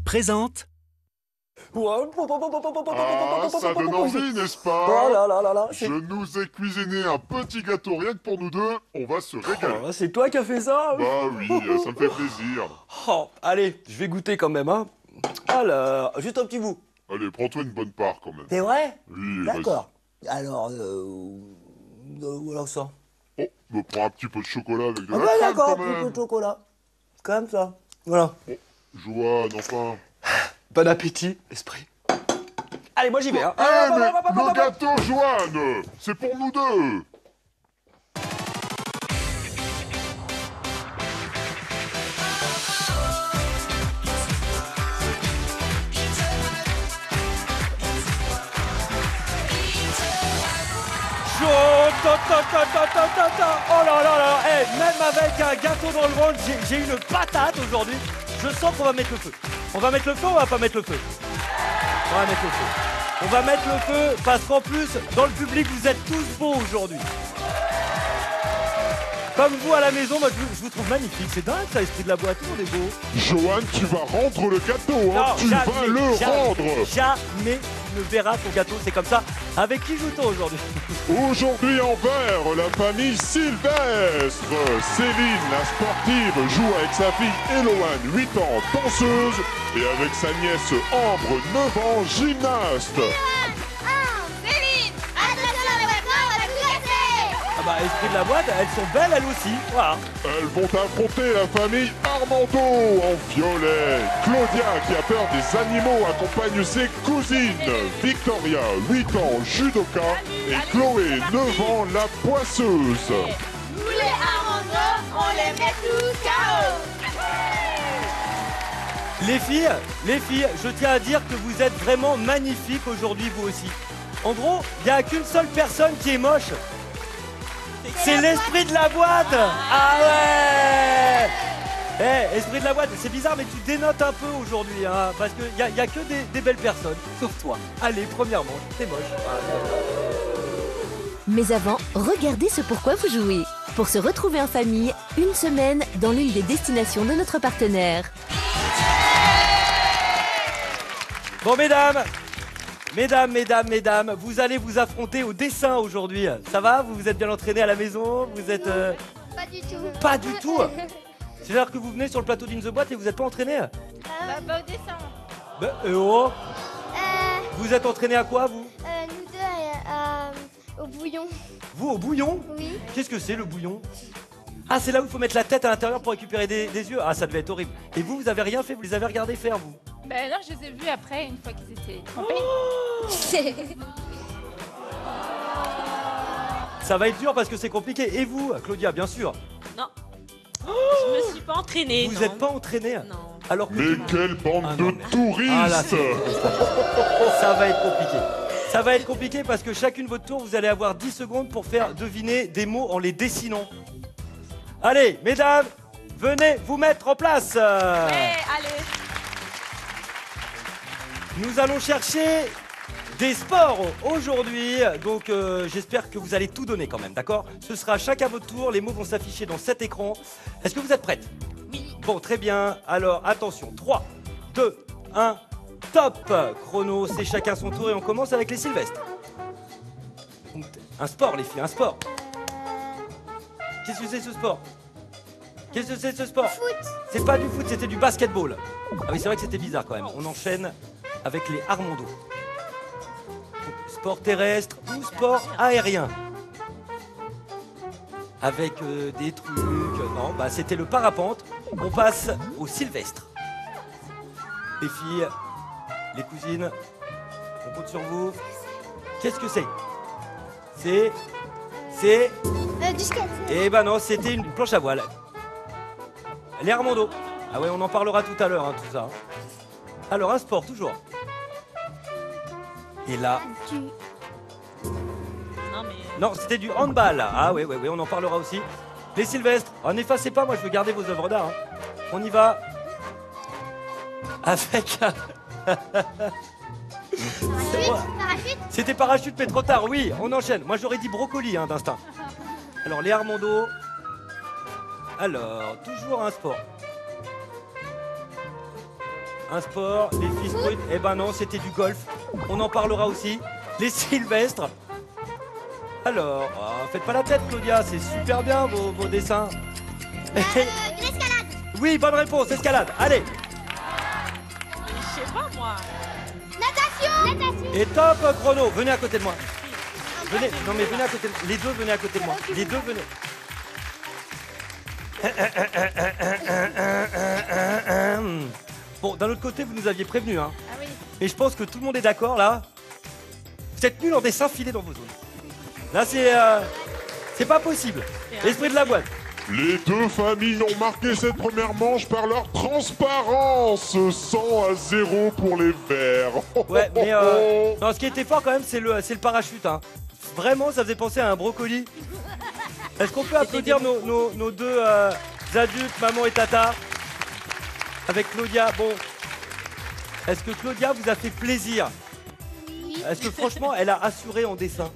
présente... Ah, ça donne envie, n'est-ce pas? Oh là là là là, Je nous ai cuisiné un petit gâteau rien que pour nous deux. On va se régaler. Oh, c'est toi qui as fait ça? Bah oui, ça me fait plaisir. Oh, allez, je vais goûter quand même, hein. Alors, juste un petit bout. Allez, prends-toi une bonne part quand même. C'est vrai? Oui, vas-y. D'accord. Alors, voilà ça. Oh, me prends un petit peu de chocolat avec de Ah la bah crème d'accord, quand un petit peu même. de chocolat. Comme ça. Voilà. Oh, Joanne, enfin. Bon appétit, esprit. Allez, moi j'y vais, hein. Eh, mais le gâteau, Joanne, c'est pour nous deux. Oh là là là, eh, même avec un gâteau dans le ventre, j'ai une patate aujourd'hui. Je sens qu'on va mettre le feu. On va mettre le feu ou on va pas mettre le feu? On va mettre le feu. On va mettre le feu parce qu'en plus, dans le public, vous êtes tous beaux aujourd'hui. Comme vous à la maison, moi, je vous trouve magnifique. C'est dingue ça, esprit de la boîte, on est beau. Joanne, tu vas rendre le gâteau, hein. Tu vas le rendre. Jamais tu ne verras ton gâteau, c'est comme ça. Avec qui joue-t-on aujourd'hui? Aujourd'hui en vert, la famille Sylvestre. Céline, la sportive, joue avec sa fille Eloane, 8 ans, danseuse, et avec sa nièce Ambre, 9 ans, gymnaste. Ah bah, esprit de la boîte, elles sont belles elles aussi. Voilà. Elles vont affronter la famille Armando en violet. Claudia, qui a peur des animaux, accompagne ses cousines. Victoria, 8 ans, judoka. Et Chloé, 9 ans, la poisseuse. Nous les Armando, on les met tous KO. Les filles, je tiens à dire que vous êtes vraiment magnifiques aujourd'hui, vous aussi. En gros, il n'y a qu'une seule personne qui est moche. C'est l'esprit de la boîte. Ah ouais. Eh, esprit de la boîte, c'est bizarre, mais tu dénotes un peu aujourd'hui, hein, parce qu'il y a que des belles personnes, sauf toi. Allez, première manche, t'es moche. Mais avant, regardez ce pourquoi vous jouez. Pour se retrouver en famille, une semaine dans l'une des destinations de notre partenaire. Bon, mesdames, vous allez vous affronter au dessin aujourd'hui. Ça va? Vous vous êtes bien entraînés à la maison? Vous êtes... Pas du tout. Pas du tout. C'est-à-dire que vous venez sur le plateau d'In The Boîte et vous n'êtes pas entraînés? Bah, au dessin. Bah, oh. Vous êtes entraînés à quoi, vous? Nous deux, au bouillon. Vous, au bouillon? Oui. Qu'est-ce que c'est, le bouillon? Ah, c'est là où il faut mettre la tête à l'intérieur pour récupérer des yeux? Ah, ça devait être horrible. Et vous avez rien fait? Vous les avez regardés faire, vous? Ben non, je les ai vus après, une fois qu'ils étaient trempés. Ça va être dur parce que c'est compliqué. Et vous, Claudia, bien sûr? Non. Je me suis pas entraînée. Vous non. n'êtes pas entraînée? Non. Alors que Mais quelle bande Ah de non, mais- touristes. Ah là, ça va être compliqué. Ça va être compliqué parce que chacune votre tour, vous allez avoir 10 secondes pour faire deviner des mots en les dessinant. Allez, mesdames, venez vous mettre en place. Ouais, allez. Nous allons chercher des sports aujourd'hui, donc j'espère que vous allez tout donner quand même, d'accord? Ce sera chacun votre tour, les mots vont s'afficher dans cet écran. Est-ce que vous êtes prêtes? Oui. Bon, très bien, alors attention, 3, 2, 1, top! Chrono, c'est chacun son tour et on commence avec les Sylvestres. Un sport les filles, un sport. Qu'est-ce que c'est ce sport? Qu'est-ce que c'est ce sport? Foot. C'est pas du foot, c'était du basketball. Ah oui, c'est vrai que c'était bizarre quand même. On enchaîne avec les Armando. Sport terrestre ou sport aérien? Avec des trucs... Non, bah c'était le parapente. On passe au Sylvestre. Les filles, les cousines, on compte sur vous. Qu'est-ce que c'est? C'est... Du skate. Eh ben non, c'était une planche à voile. Les Armando. Ah ouais, on en parlera tout à l'heure, hein, tout ça. hein. Alors, un sport, toujours. Et là... Non, mais. Non, c'était du handball. Ah oui, on en parlera aussi. Les Sylvestres. Oh, n'effacez pas, moi je veux garder vos œuvres d'art. hein. On y va. Avec... C'est moi. Parachute. C'était parachute, mais trop tard, oui, on enchaîne. Moi j'aurais dit brocoli hein, d'instinct. Alors, les Armando. Alors, toujours un sport. un sport, les filles sprint. Eh ben non, c'était du golf. On en parlera aussi. Les Sylvestres. Alors, faites pas la tête, Claudia, c'est super bien vos dessins. L'escalade. Oui, bonne réponse, escalade. Allez. Je sais pas moi. Natation. Et top chrono. Venez à côté de moi. Venez. Non mais venez à côté. Les deux venez à côté de moi. Les deux venez. Bon, d'un autre côté, vous nous aviez prévenu, hein. Ah oui. Et je pense que tout le monde est d'accord là. Vous êtes nuls en dessin, filé dans vos zones. Là, c'est pas possible. Esprit de la boîte. Les deux familles ont marqué cette première manche par leur transparence. 100 à 0 pour les verts. Ouais, mais non, ce qui était fort quand même, c'est le parachute. Hein. Vraiment, ça faisait penser à un brocoli. Est-ce qu'on peut applaudir nos deux adultes, maman et tata, avec Claudia? Bon, est-ce que Claudia vous a fait plaisir? Oui. Est-ce que franchement, elle a assuré en dessin?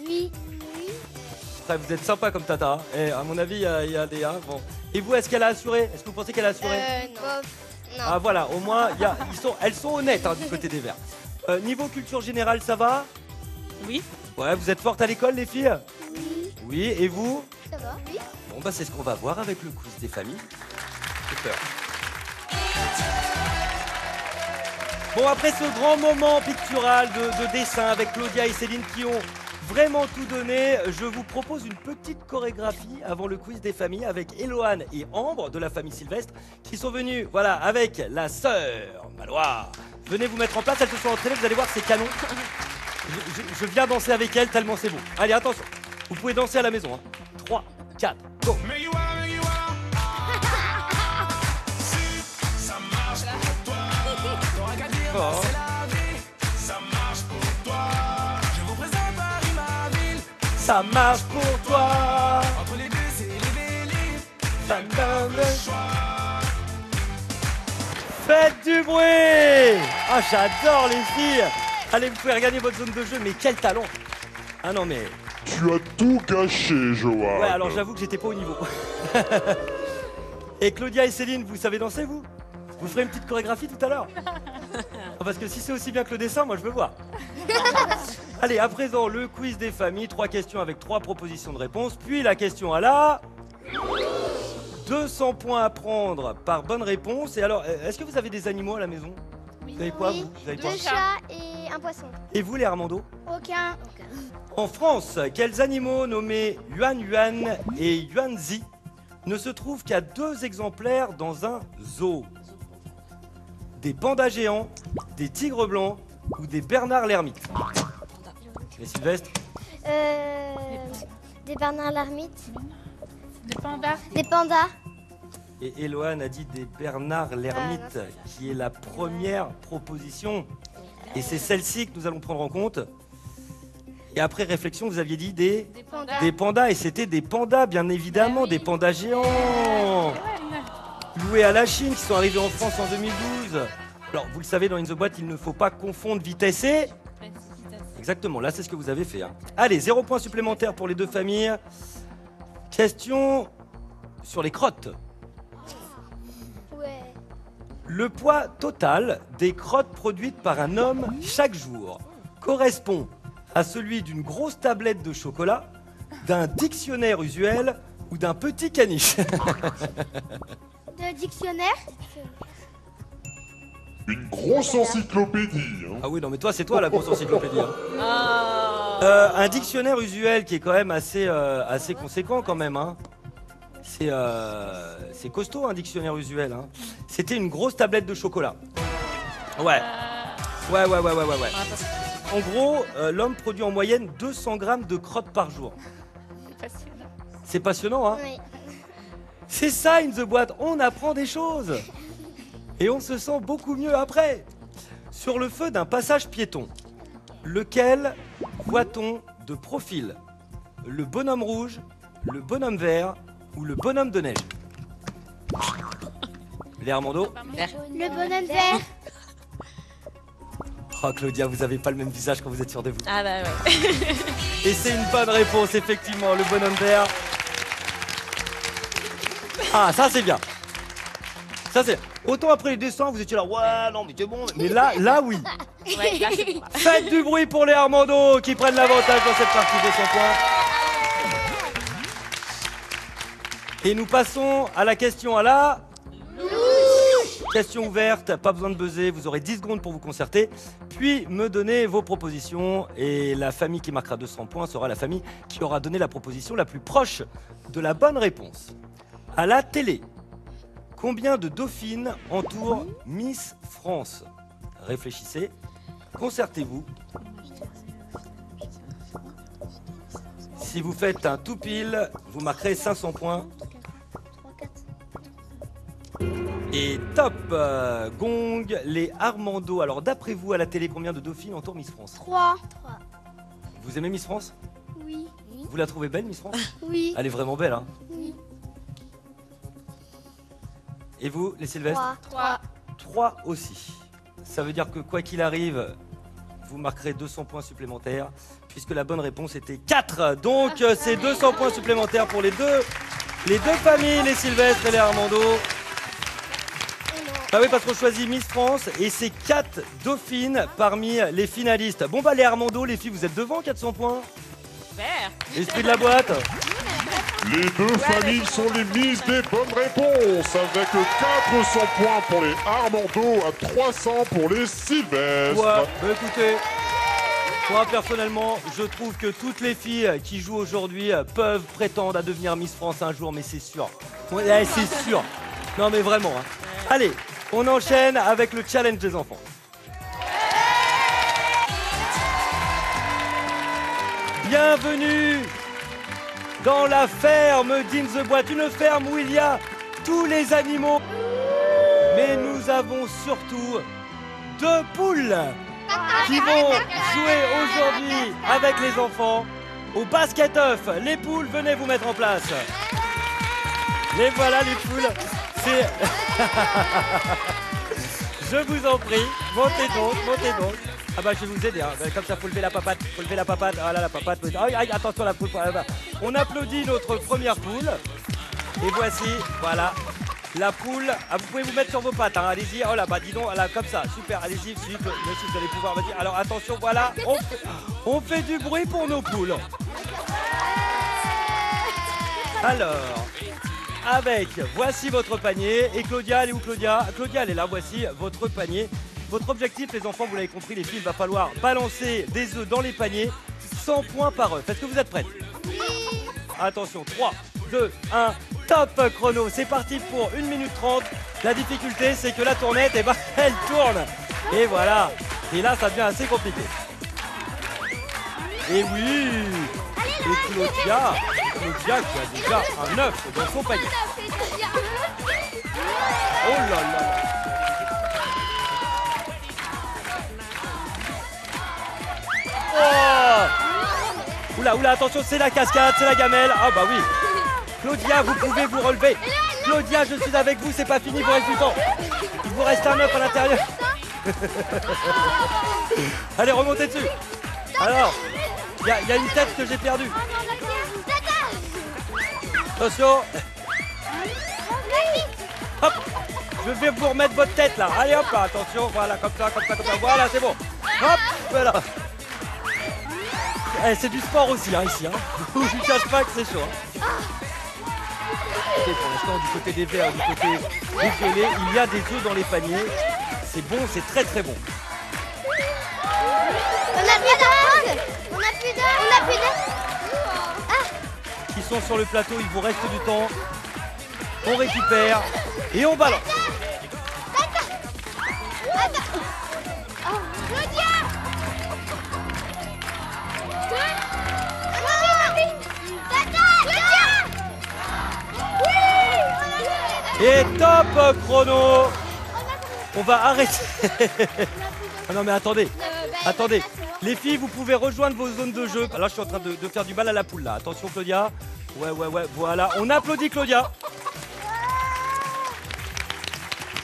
Oui. Après, vous êtes sympa comme tata. Hein. Et à mon avis, il y a des... Hein, bon. Et vous, est-ce qu'elle a assuré? Est-ce que vous pensez qu'elle a assuré? Non. Ah voilà, au moins, elles sont honnêtes hein, du côté des verts. Niveau culture générale, ça va? Oui. Ouais, vous êtes fortes à l'école, les filles? Oui. Oui, et vous? Ça va. Oui. Bon, bah c'est ce qu'on va voir avec le quiz des familles. J'ai peur. Bon, après ce grand moment pictural de dessin avec Claudia et Céline qui ont vraiment tout donné, je vous propose une petite chorégraphie avant le quiz des familles avec Eloane et Ambre de la famille Sylvestre qui sont venus, voilà, avec la sœur Maloire. Venez vous mettre en place, elles se sont entraînées, vous allez voir, c'est canon. Je viens danser avec elles tellement c'est beau. Allez, attention, vous pouvez danser à la maison. Hein. 3, 4, go. Oh. Ça marche pour toi. Entre les deux, c'est les Faites du bruit. Ah, j'adore les filles. Allez, vous pouvez regagner votre zone de jeu, mais quel talent. Ah non, mais... Tu as tout gâché, Johan. Ouais, alors j'avoue que j'étais pas au niveau. Et Claudia et Céline, vous savez danser, vous? Vous ferez une petite chorégraphie tout à l'heure? Parce que si c'est aussi bien que le dessin, moi je veux voir. Allez, à présent, le quiz des familles. 3 questions avec 3 propositions de réponse. Puis la question à la... 200 points à prendre par bonne réponse. Et alors, est-ce que vous avez des animaux à la maison? Vous avez quoi, vous avez quoi? 2 chats et un poisson. Et vous, les Armando? Aucun. En France, quels animaux nommés Yuan Yuan et Yuanzi ne se trouvent qu'à 2 exemplaires dans un zoo? Des pandas géants, des tigres blancs ou des bernards l'ermite? Les Sylvestres? Des bernards l'ermite. Des pandas. Des pandas. Et Eloane a dit des bernards l'ermite, qui est la première proposition. Et c'est celle-ci que nous allons prendre en compte. Et après réflexion, vous aviez dit des pandas. Des pandas, et c'était des pandas, bien évidemment, oui. des pandas géants. Loués à la Chine, qui sont arrivés en France en 2012. Alors, vous le savez, dans In The Boîte, il ne faut pas confondre vitesse et... Exactement, là, c'est ce que vous avez fait. Hein. Allez, 0 point supplémentaire pour les 2 familles. Question sur les crottes. Ouais. Le poids total des crottes produites par un homme chaque jour correspond à celui d'une grosse tablette de chocolat, d'un dictionnaire usuel ou d'un petit caniche. De dictionnaire. Une grosse encyclopédie. Hein. Ah oui, non mais toi, c'est toi la grosse encyclopédie. Hein. Ah. Un dictionnaire usuel qui est quand même assez conséquent quand même. Hein. C'est costaud un dictionnaire usuel. Hein. C'était une grosse tablette de chocolat. Ouais. Ouais. En gros, l'homme produit en moyenne 200 grammes de crottes par jour. C'est passionnant. C'est passionnant, hein? Oui. C'est ça, In The Boîte, on apprend des choses. Et on se sent beaucoup mieux après. Sur le feu d'un passage piéton, lequel voit-on de profil? Le bonhomme rouge, le bonhomme vert ou le bonhomme de neige? Les Armando? Le bonhomme vert. Oh Claudia, vous avez pas le même visage quand vous êtes sûr de vous. Ah bah ouais. Et c'est une bonne réponse, effectivement, le bonhomme vert. Ah, ça c'est bien. Ça c'est... Autant après les dessins, vous étiez là, ouais, non, mais c'est bon. Mais là, oui. Ouais, là, c'est bon. Faites du bruit pour les Armando qui prennent l'avantage dans cette partie des 100 points. Et nous passons à la question à la... Question ouverte, pas besoin de buzzer, vous aurez 10 secondes pour vous concerter, puis me donner vos propositions. Et la famille qui marquera 200 points sera la famille qui aura donné la proposition la plus proche de la bonne réponse. À la télé, combien de dauphines entourent Miss France? Réfléchissez, concertez-vous. Si vous faites un tout pile, vous marquerez 500 points. Et top gong, les Armando. Alors d'après vous, à la télé, combien de dauphines entourent Miss France? 3. Vous aimez Miss France? Oui. Vous la trouvez belle, Miss France? Oui. Elle est vraiment belle, hein? Oui. Et vous, les Sylvestres? 3. 3 aussi. Ça veut dire que quoi qu'il arrive, vous marquerez 200 points supplémentaires, puisque la bonne réponse était 4. Donc c'est 200 points supplémentaires pour les deux familles, les Sylvestres et les Armando. Ah oui, parce qu'on choisit Miss France et c'est 4 dauphines parmi les finalistes. Bon bah les Armando, les filles, vous êtes devant, 400 points. Super. Esprit de la boîte. Les deux familles sont les mises des bonnes réponses, avec 400 points pour les Armando à 300 pour les Sylvestres. Ouais, bah écoutez, moi personnellement, je trouve que toutes les filles qui jouent aujourd'hui peuvent prétendre à devenir Miss France un jour, mais c'est sûr. Ouais, c'est sûr. Non mais vraiment. Hein. Allez, on enchaîne avec le challenge des enfants. Bienvenue dans la ferme d'In the Boîte, une ferme où il y a tous les animaux. Mais nous avons surtout 2 poules qui vont jouer aujourd'hui avec les enfants au basket-off. Les poules, venez vous mettre en place. Les voilà les poules. C'est... Je vous en prie, montez donc. Ah bah je vais vous aider, hein. Comme ça faut lever la papate, voilà la papate. Aïe, attention la poule. On applaudit notre première poule. Et voici, voilà, la poule. Ah, vous pouvez vous mettre sur vos pattes, hein. Allez-y, oh là, bah dis donc, là, comme ça, super, allez-y, Philippe, monsieur, vous allez pouvoir, vas-y. Alors attention, voilà, on fait du bruit pour nos poules. Alors, avec, voici votre panier. Et Claudia, elle est où Claudia? Claudia, elle est là, voici votre panier. Votre objectif, les enfants, vous l'avez compris, les filles, il va falloir balancer des œufs dans les paniers, 100 points par œuf. Est-ce que vous êtes prêtes? Attention, 3, 2, 1, top chrono. C'est parti pour 1 minute 30. La difficulté, c'est que la tournette, eh ben, elle tourne. Et voilà. Et là, ça devient assez compliqué. Et oui. Et Claudia qui a déjà un œuf dans son panier. Oh là là. Oh! Oula, attention, c'est la cascade, c'est la gamelle. Ah bah oui. Claudia, vous pouvez vous relever. Claudia, je suis avec vous, c'est pas fini, il vous reste du temps. Il vous reste un œuf à l'intérieur. Allez, remontez dessus. Alors, il y a une tête que j'ai perdue. Attention. Hop. Je vais vous remettre votre tête là. Allez hop là, attention, voilà, comme ça. Voilà, c'est bon. Hop, voilà. Eh, c'est du sport aussi, hein, ici. Hein. Je ne cache pas que c'est chaud. Hein. Et pour l'instant, du côté des verts, du côté des violets, il y a des œufs dans les paniers. C'est bon, c'est très très bon. On a plus d'œufs. Qui sont sur le plateau, il vous reste du temps. On récupère et on balance. Et top chrono. On va arrêter. Ah non mais attendez. Les filles, vous pouvez rejoindre vos zones de jeu. Là, je suis en train de faire du mal à la poule là. Attention Claudia. Ouais, voilà. On applaudit Claudia.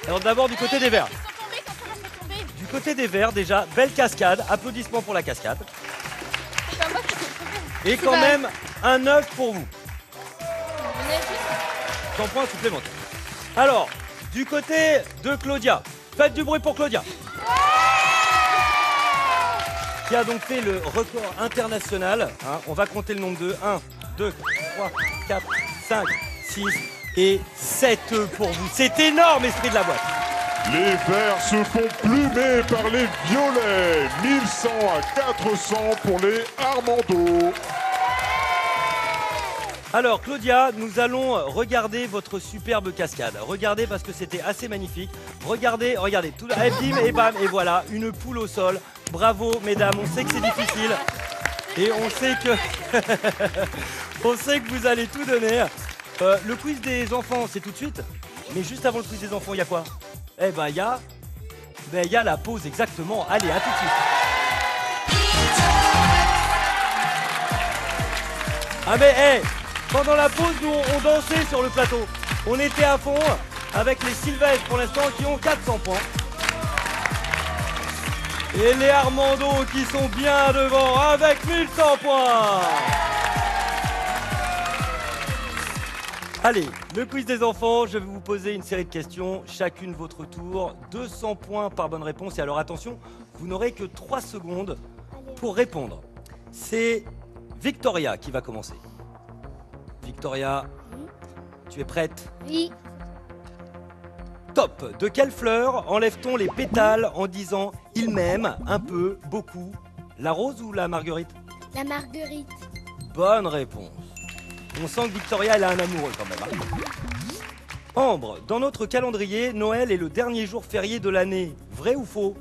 Alors d'abord du côté des verts. Du côté des verts déjà, belle cascade. Applaudissements pour la cascade. Et quand même un œuf pour vous. 100 points supplémentaires. Alors, Du côté de Claudia, faites du bruit pour Claudia. Qui a donc fait le record international. Hein. On va compter le nombre de 1, 2, 3, 4, 5, 6 et 7 pour vous. C'est énorme, esprit de la boîte. Les verts se font plumer par les violets. 1100 à 400 pour les Armando. Alors Claudia, nous allons regarder votre superbe cascade. Regardez parce que c'était assez magnifique. Regardez, regardez. Tout, et bim, et bam, et voilà, une poule au sol. Bravo mesdames, on sait que c'est difficile. Et on sait que... on sait que vous allez tout donner. Le quiz des enfants, c'est tout de suite. Mais juste avant le quiz des enfants, il y a quoi? Eh ben, il y a la pause, exactement. Allez, à tout de suite. Ah mais, hey, pendant la pause, nous, on dansait sur le plateau. On était à fond avec les Sylvestres, pour l'instant, qui ont 400 points. Et les Armando qui sont bien devant avec 1100 points. Allez, le quiz des enfants, je vais vous poser une série de questions, chacune votre tour, 200 points par bonne réponse. Et alors attention, vous n'aurez que 3 secondes pour répondre. C'est Victoria qui va commencer. Victoria, tu es prête? Oui. Top. De quelle fleur enlève-t-on les pétales en disant « il m'aime » un peu, beaucoup? La rose ou la marguerite? La marguerite. Bonne réponse. On sent que Victoria, elle a un amoureux quand même. Hein. Ambre, dans notre calendrier, Noël est le dernier jour férié de l'année. Vrai ou faux?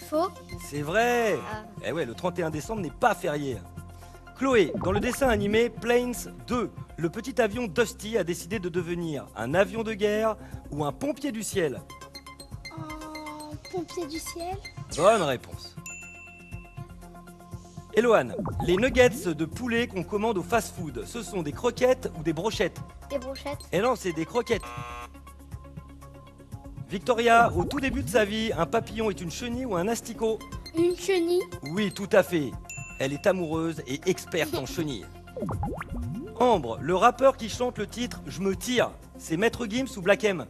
Faux. C'est vrai. Ah. Eh ouais, le 31 décembre n'est pas férié. Chloé, dans le dessin animé Planes 2, le petit avion Dusty a décidé de devenir un avion de guerre ou un pompier du ciel? Pompier du ciel. Bonne réponse. Eloane, les nuggets de poulet qu'on commande au fast-food, ce sont des croquettes ou des brochettes? Des brochettes. Eh non, c'est des croquettes. Victoria, au tout début de sa vie, un papillon est une chenille ou un asticot? Une chenille. Oui, tout à fait. Elle est amoureuse et experte en chenilles. Ambre, le rappeur qui chante le titre « Je me tire », c'est Maître Gims ou Black M?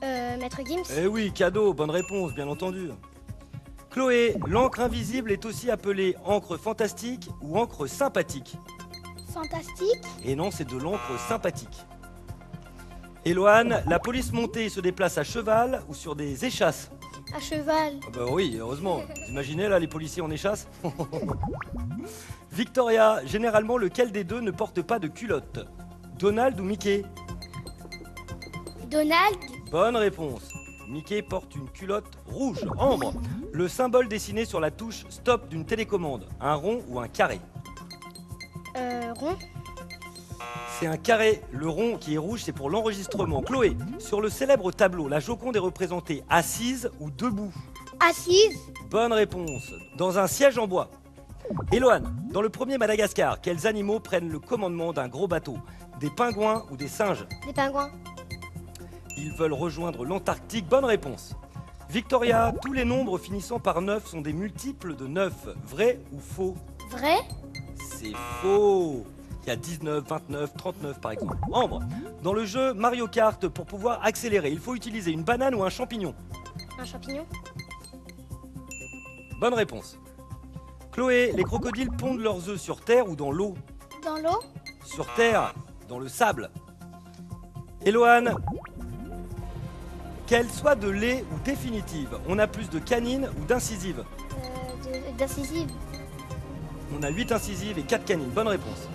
Maître Gims. Eh oui, cadeau, bonne réponse, bien entendu. Chloé, l'encre invisible est aussi appelée encre fantastique ou encre sympathique? Fantastique. Et non, c'est de l'encre sympathique. Éloane, la police montée se déplace à cheval ou sur des échasses? À cheval. Ah bah oui, heureusement. Vous imaginez là les policiers en échasse? Victoria, généralement lequel des deux ne porte pas de culotte? Donald ou Mickey? Donald. Bonne réponse. Mickey porte une culotte rouge. Ambre, le symbole dessiné sur la touche stop d'une télécommande, un rond ou un carré? Rond. C'est un carré. Le rond qui est rouge, c'est pour l'enregistrement. Chloé, sur le célèbre tableau, la Joconde est représentée assise ou debout? Assise. Bonne réponse. Dans un siège en bois. Éloane, dans le premier Madagascar, quels animaux prennent le commandement d'un gros bateau? Des pingouins ou des singes? Des pingouins. Ils veulent rejoindre l'Antarctique. Bonne réponse. Victoria, tous les nombres finissant par 9 sont des multiples de 9. Vrai ou faux? Vrai. C'est faux. Il y a 19, 29, 39 par exemple. Ambre, dans le jeu Mario Kart, pour pouvoir accélérer, il faut utiliser une banane ou un champignon? Un champignon. Bonne réponse. Chloé, les crocodiles pondent leurs œufs sur terre ou dans l'eau? Dans l'eau. Sur terre, dans le sable. Éloane, qu'elle soit de lait ou définitive, on a plus de canines ou d'incisives? D'incisive. On a 8 incisives et 4 canines. Bonne réponse.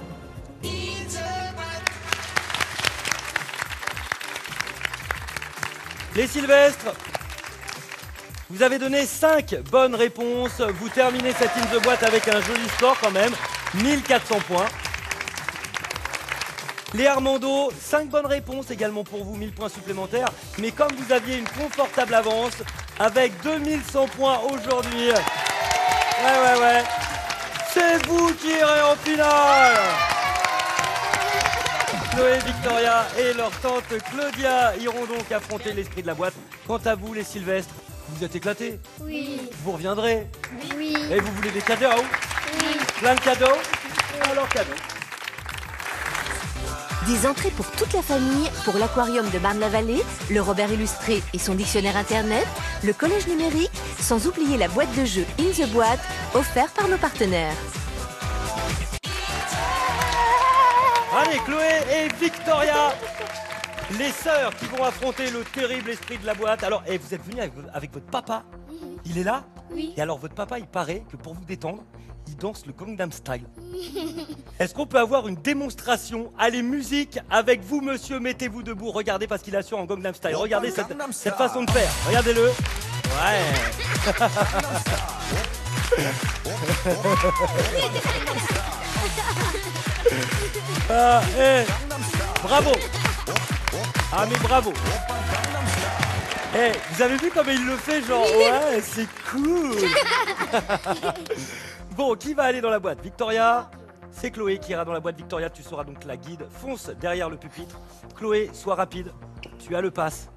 Les Sylvestres, vous avez donné 5 bonnes réponses. Vous terminez cette in the boîte avec un joli score quand même, 1400 points. Les Armando, 5 bonnes réponses également pour vous, 1000 points supplémentaires. Mais comme vous aviez une confortable avance, avec 2100 points aujourd'hui, ouais, c'est vous qui irez en finale. Chloé, Victoria et leur tante Claudia iront donc affronter l'esprit de la boîte. Quant à vous, les Sylvestres, vous êtes éclatés? Oui. Vous reviendrez? Oui. Et vous voulez des cadeaux? Oui. Plein de cadeaux? Alors cadeaux. Des entrées pour toute la famille, pour l'aquarium de Marne-la-Vallée, le Robert illustré et son dictionnaire internet, le collège numérique, sans oublier la boîte de jeux In the Boîte, offerte par nos partenaires. Allez, Chloé et Victoria, les sœurs qui vont affronter le terrible esprit de la boîte. Alors, vous êtes venus avec votre papa? Il est là? Oui. Et alors, votre papa, il paraît que pour vous détendre, il danse le Gangnam Style. Est-ce qu'on peut avoir une démonstration? Allez, musique avec vous, monsieur. Mettez-vous debout. Regardez parce qu'il assure en Gangnam Style. Regardez cette façon de faire. Regardez-le. Ouais. Ah, bravo. Ah, mais bravo. Vous avez vu comme il le fait, genre, ouais, c'est cool. Bon, qui va aller dans la boîte? Victoria? C'est Chloé qui ira dans la boîte. Victoria, tu seras donc la guide. Fonce derrière le pupitre. Chloé, sois rapide. Tu as le pass.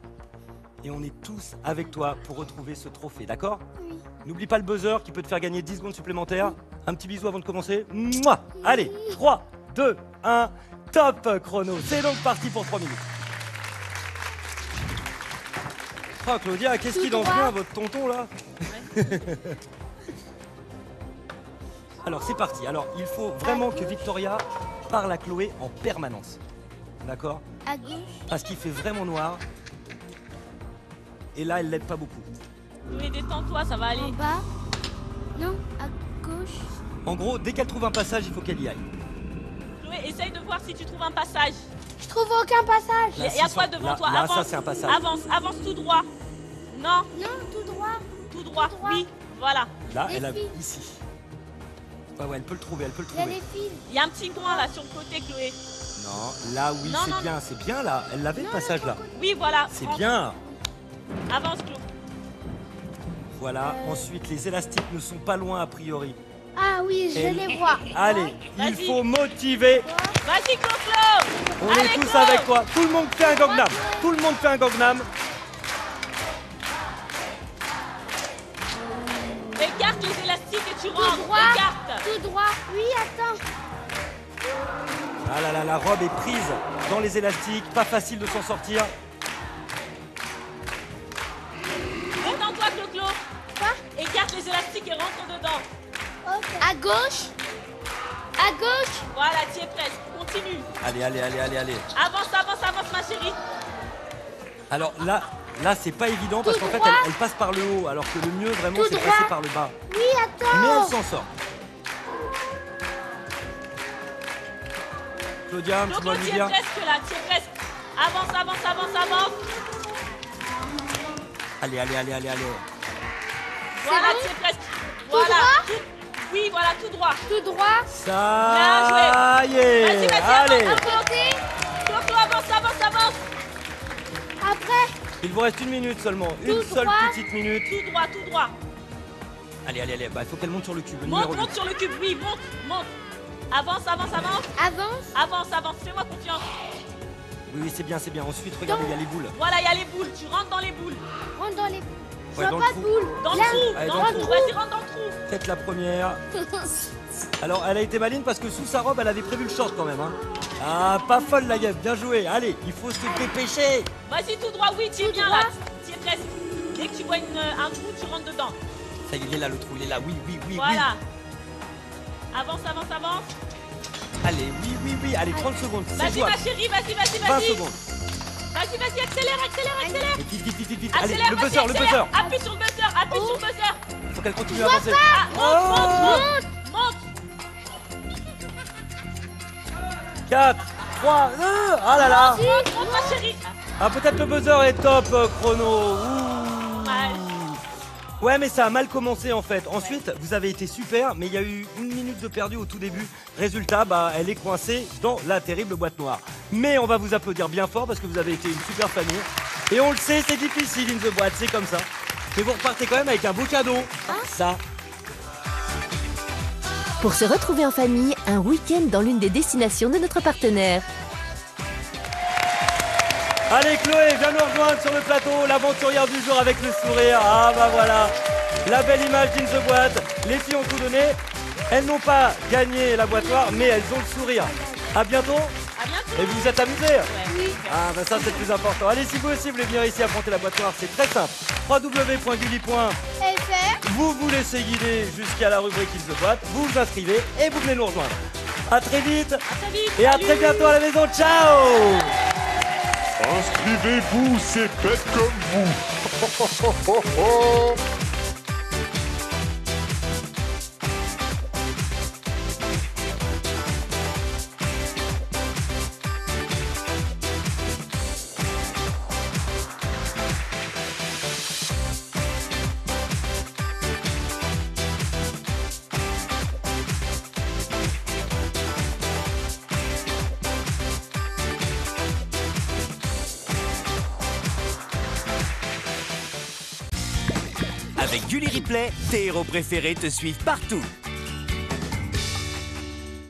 Et on est tous avec toi pour retrouver ce trophée, d'accord? Oui. N'oublie pas le buzzer qui peut te faire gagner 10 secondes supplémentaires. Un petit bisou avant de commencer. Mouah. Allez, 3, 2, 1, top chrono. C'est donc parti pour 3 minutes. Oh Claudia, qu'est-ce qu'il en vient, votre tonton là? Alors c'est parti. Alors il faut vraiment que Victoria parle à Chloé en permanence. D'accord? À gauche. Parce qu'il fait vraiment noir. Et là, elle l'aide pas beaucoup. Chloé, détends-toi, ça va aller. En bas. Non, à gauche. En gros, dès qu'elle trouve un passage, il faut qu'elle y aille. Chloé, essaye de voir si tu trouves un passage. Je trouve aucun passage. Il y a quoi devant toi? Là, Avance, ça c'est un passage. avance tout droit. Non, Non, tout droit. tout droit. Tout droit. Oui, voilà. Là, Les elle a filles. ici. Ouais, elle peut le trouver, elle peut le Il y a trouver. les fils. Il y a un petit coin là sur le côté, Chloé. Non, là oui, Non, non, c'est bien là. Elle l'avait le passage là. Oui, voilà. C'est Rentre. bien. Avance, Chloé. Voilà. Ensuite, les élastiques ne sont pas loin a priori. Ah oui, je Et- les vois. Allez, il Vas-y. faut motiver. Vas-y, Chloé. On Allez, est tous Chloé. avec toi. Tout le monde fait un Gangnam. Tout le monde fait un Gangnam. Écarte les élastiques et tu Tout rentres. droit. Écarte. Tout droit. Oui, attends. Ah là là, la robe est prise dans les élastiques. Pas facile de s'en sortir. Détends-toi, Clo-Clo. Quoi? Écarte les élastiques et rentre dedans. Ok. À gauche. À gauche. Voilà, tu es presque. Continue. Allez. Avance, ma chérie. Alors là c'est pas évident parce qu'en fait droit. elle passe par le haut alors que le mieux vraiment Tout c'est de droit. passer par le bas. Oui, attends. Mais elle s'en sort. Claudia, un petit mot à Clo-Clo, lui tu es dire. presque là, tu es presque. Avance. Allez. Voilà, bon tu es presque. Tout Voilà. droit. Oui, voilà, tout droit. Tout droit. Ça y est. Vas-y, Allez. avance. Monter. Clo-Clo, avance. Après. Il vous reste 1 minute seulement. Tout Une seule droit. petite minute. Tout droit. Allez. Bah, il faut qu'elle monte sur le cube. Le Monte numéro 8. sur le cube, oui, monte. Avance. Avance. Fais-moi confiance. Oui, c'est bien. Ensuite, regardez, il y a les boules. Voilà, il y a les boules. Tu rentres dans les boules. Rentre dans les. Je Ouais, vois dans pas le de trou. boule. Dans le Là. trou. Allez, Dans dans le le trou. trou. Vas-y, rentre dans le trou. Faites la première. Alors, elle a été maligne parce que sous sa robe, elle avait prévu le short quand même. Hein. Ah, pas folle la gueule. Bien joué. Allez, il faut se dépêcher. Vas-y, tout droit. Oui, tu es Tout bien droit. là. Tu es presque. Dès que tu vois un trou, tu rentres dedans. Ça y est, il est là le trou. Il est là. Oui. Voilà. Avance. Allez, oui. Allez, 30 secondes. C'est Vas-y, jouable. ma chérie, vas-y. 20 secondes. Vas-y, accélère. Et vite. Allez, Accélère, le vas-y, buzzer, accélère. Appuie sur le buzzer. Faut qu'elle continue à avancer. Monte. 4, 3, 2. Ah là là. Monte, ma chérie. Ah, peut-être le buzzer est top chrono. Ouh. Ouais, mais ça a mal commencé en fait. Ensuite, vous avez été super, mais il y a eu 1 minute de perdu au tout début. Résultat, elle est coincée dans la terrible boîte noire. Mais on va vous applaudir bien fort parce que vous avez été une super famille. Et on le sait, c'est difficile in the boîte, c'est comme ça. Mais vous repartez quand même avec un beau cadeau. Ça. Pour se retrouver en famille, un week-end dans l'une des destinations de notre partenaire. Allez Chloé, viens nous rejoindre sur le plateau, l'aventurière du jour avec le sourire. Ah bah voilà, la belle image d'In the Boîte. Les filles ont tout donné. Elles n'ont pas gagné la boîte noire, mais elles ont le sourire. À bientôt. À bientôt. Et vous vous êtes amusés? Oui. Ah bah ça c'est le plus important. Allez, si vous aussi voulez venir ici affronter la boîte noire, c'est très simple. www.gulli.fr. Vous vous laissez guider jusqu'à la rubrique Ils se boîte, vous vous inscrivez et vous venez nous rejoindre. A très vite. Et à très bientôt à la maison. Ciao. Inscrivez-vous, c'est bête comme vous. Avec Gulli Replay, tes héros préférés te suivent partout.